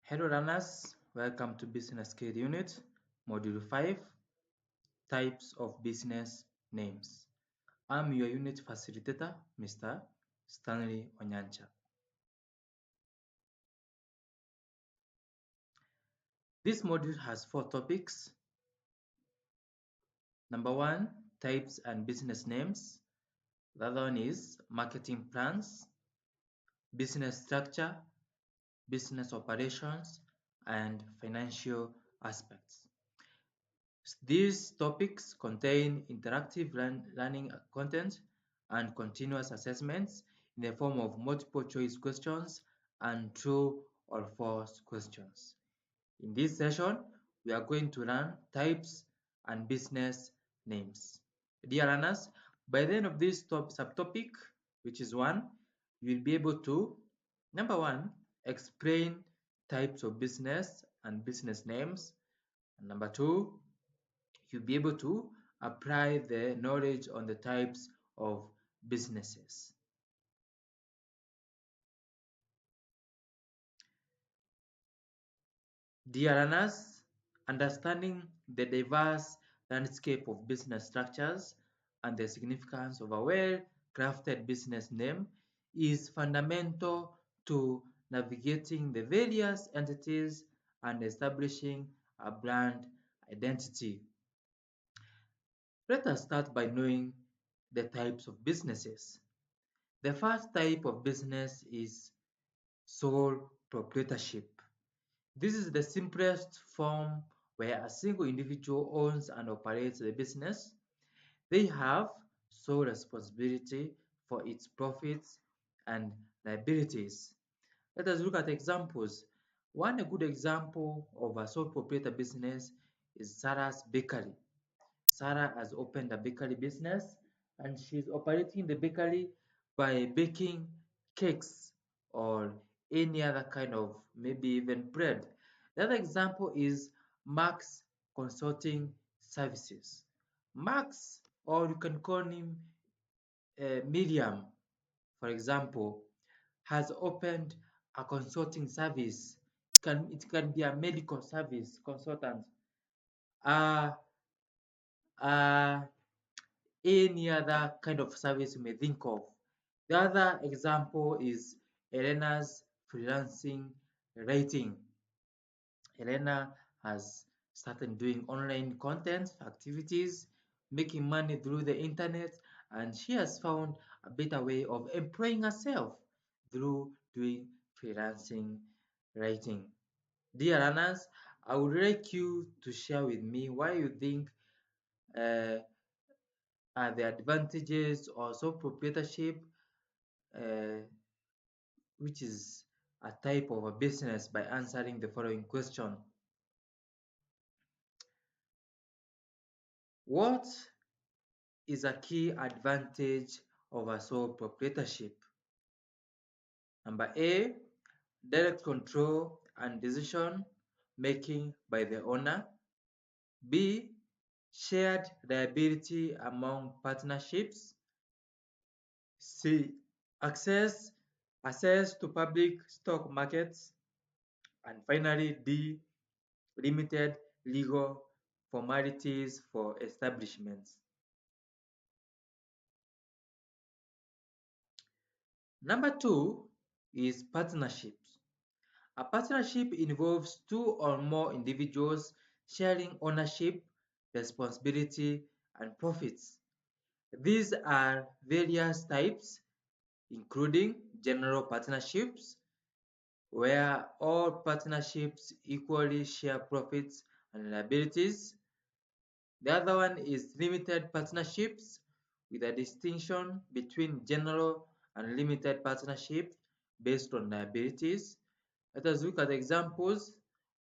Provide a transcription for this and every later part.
Hello learners, welcome to Business Skill Unit, Module 5, Types of Business Names. I'm your unit facilitator, Mr. Stanley Onyancha. This module has 4 topics. Number 1, Types and Business Names. The other one is Marketing Plans, Business Structure, Business Operations, and Financial Aspects. These topics contain interactive learning content and continuous assessments in the form of multiple choice questions and true or false questions. In this session, we are going to learn types and business names. Dear learners, by the end of this subtopic, which is 1, you will be able to, number 1, explain types of business and business names. And number 2, you'll be able to apply the knowledge on the types of businesses. Dear learners, understanding the diverse landscape of business structures and the significance of a well-crafted business name is fundamental to navigating the various entities and establishing a brand identity. Let us start by knowing the types of businesses. The first type of business is sole proprietorship. This is the simplest form where a single individual owns and operates the business. They have sole responsibility for its profits and liabilities. Let us look at examples. One good example of a sole proprietor business is Sarah's Bakery. Sarah has opened a bakery business and she's operating the bakery by baking cakes or any other kind of maybe even bread. The other example is Max Consulting Services. Max, or you can call him Miriam, for example, has opened a consulting service. It can be a medical service consultant. Uh, uh, any other kind of service you may think of. The other example is Elena's freelancing writing. Elena has started doing online content activities, making money through the internet, and she has found a better way of employing herself through doing freelancing writing. Dear learners, I would like you to share with me why you think uh, are the advantages or sole proprietorship, uh, which is a type of a business, by answering the following question. What is a key advantage of a sole proprietorship? Number A, direct control and decision making by the owner. B, shared liability among partnerships. C, access to public stock markets. And finally, D, limited legal formalities for establishments. Number 2 is partnerships. A partnership involves 2 or more individuals sharing ownership, responsibility, and profits. These are various types, including general partnerships, where all partnerships equally share profits and liabilities. The other one is limited partnerships, with a distinction between general and limited partnerships based on liabilities. Let us look at examples.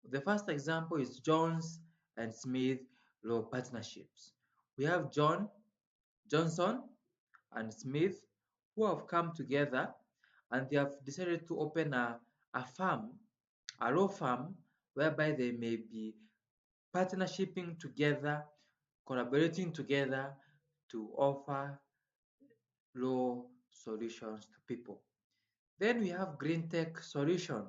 The first example is Jones and Smith Law Partnerships. We have Johnson, and Smith who have come together and they have decided to open a firm, a law firm, whereby they may be partnershiping together, collaborating together to offer law solutions to people. Then we have Green Tech Solution.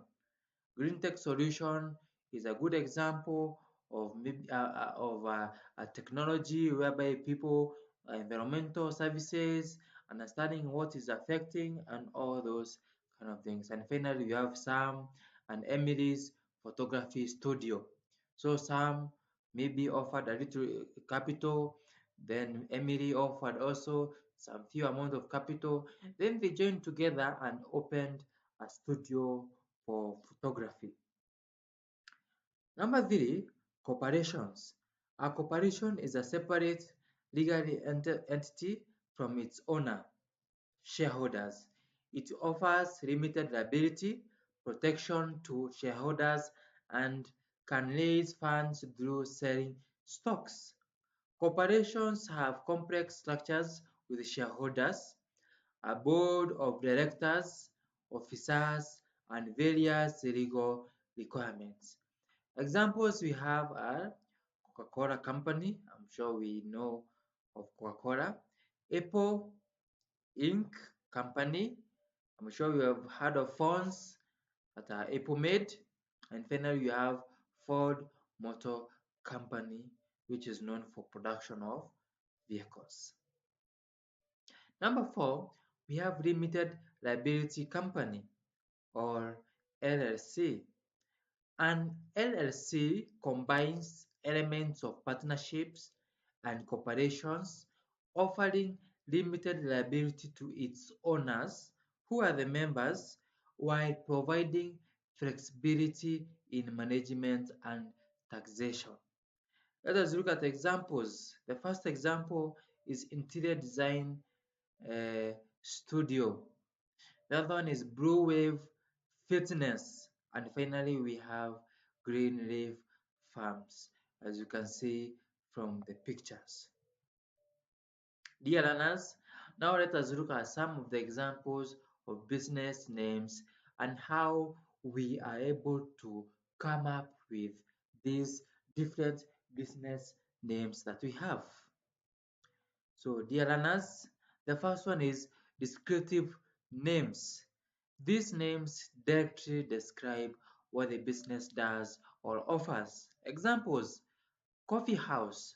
Green tech solution is a good example of maybe a technology whereby people environmental services, understanding what is affecting and all those kind of things. And finally, we have Sam and Emily's photography studio. So Sam maybe offered a little capital, then Emily offered also some few amount of capital. Then they joined together and opened a studio for photography. Number three, corporations. A corporation is a separate legally entity from its owner, shareholders. It offers limited liability protection to shareholders and can raise funds through selling stocks. Corporations have complex structures with shareholders, a board of directors, officers, and various legal requirements. Examples we have are Coca-Cola Company, I'm sure we know of Coca-Cola, Apple Inc. Company, I'm sure you have heard of phones that are Apple made, and finally you have Ford Motor Company, which is known for production of vehicles. Number four, we have limited liability company or LLC. An LLC combines elements of partnerships and corporations, offering limited liability to its owners, who are the members, while providing flexibility in management and taxation. Let us look at examples. The first example is interior design studio. The other one is Blue Wave Fitness. And finally, we have Green Leaf Farms, as you can see from the pictures. Dear learners, now let us look at some of the examples of business names and how we are able to come up with these different business names that we have. So, dear learners, the first one is descriptive names. These names directly describe what the business does or offers. Examples: coffee house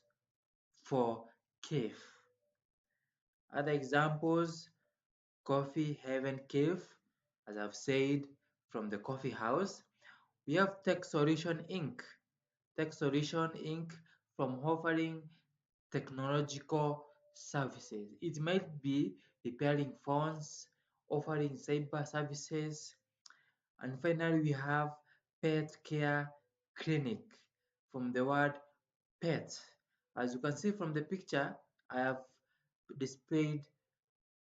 for cave. Other examples: coffee heaven cave, as I've said, from the coffee house. We have Tech Solution Inc. Tech Solution Inc. from offering technological services. It might be repairing phones, offering cyber services. And finally, we have Pet Care Clinic from the word pet. As you can see from the picture, I have displayed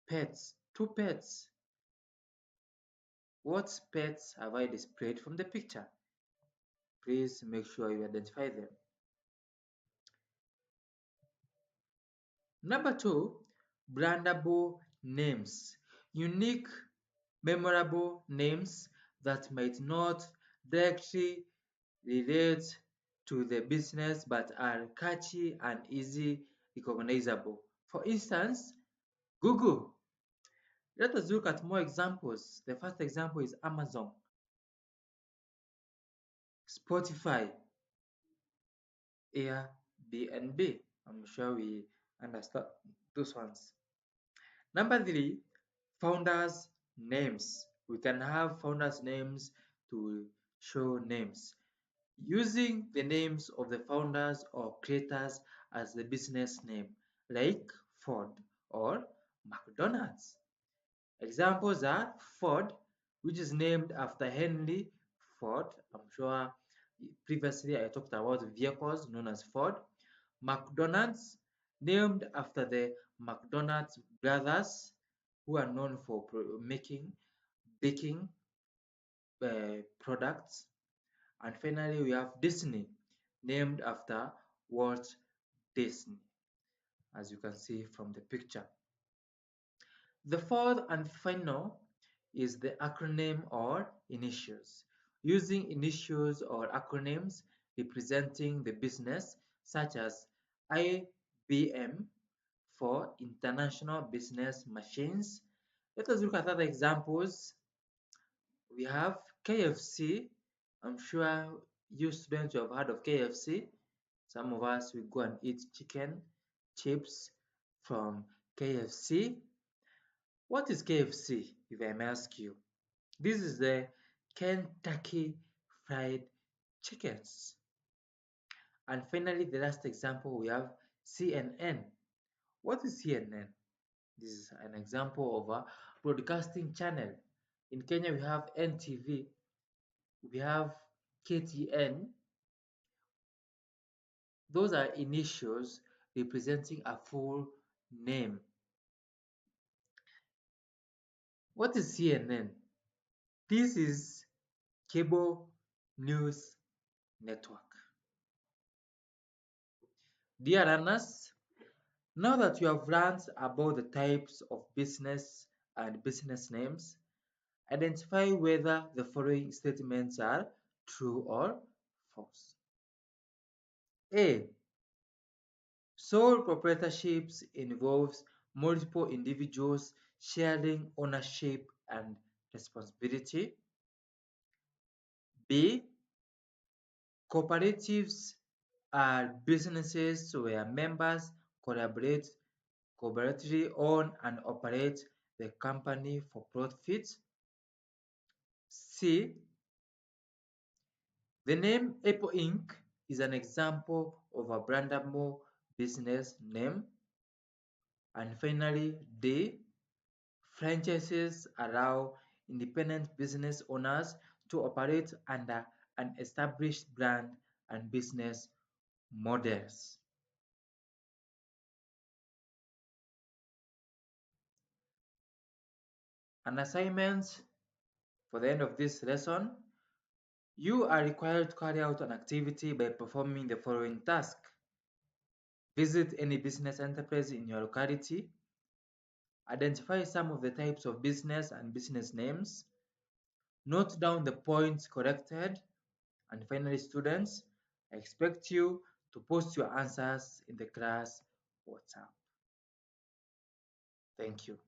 pets, two pets. What pets have I displayed from the picture? Please make sure you identify them. Number two, brandable names. Unique, memorable names that might not directly relate to the business but are catchy and easy recognizable. For instance, Google. Let us look at more examples. The first example is Amazon, Spotify, Airbnb. I'm sure we understand those ones. Number three, founders' names. We can have founders' names to show names, using the names of the founders or creators as the business name, like Ford or McDonald's. Examples are Ford, which is named after Henry Ford. I'm sure previously I talked about vehicles known as Ford. McDonald's, named after the McDonald's brothers, who are known for making baking products. And finally, we have Disney, named after Walt Disney, as you can see from the picture. The fourth and final is the acronym or initials. Using initials or acronyms representing the business, such as IBM for International Business Machines. Let us look at other examples. We have KFC, I'm sure you students have heard of KFC. Some of us will go and eat chicken chips from KFC. What is KFC, if I may ask you? This is the Kentucky Fried Chickens. And finally, the last example we have CNN. What is CNN? This is an example of a broadcasting channel. In Kenya, we have NTV, we have KTN. Those are initials representing a full name. What is CNN? This is Cable News Network. Dear learners, now that you have learned about the types of business and business names, identify whether the following statements are true or false. A. Sole proprietorships involves multiple individuals sharing ownership and responsibility. B. Cooperatives are businesses where members collaboratively own and operate the company for profit. C. The name Apple Inc. is an example of a brandable business name. And finally, D. Franchises allow independent business owners to operate under an established brand and business models. An assignment for the end of this lesson, you are required to carry out an activity by performing the following task. Visit any business enterprise in your locality. Identify some of the types of business and business names. Note down the points corrected. And finally, students, I expect you to post your answers in the class WhatsApp. Thank you.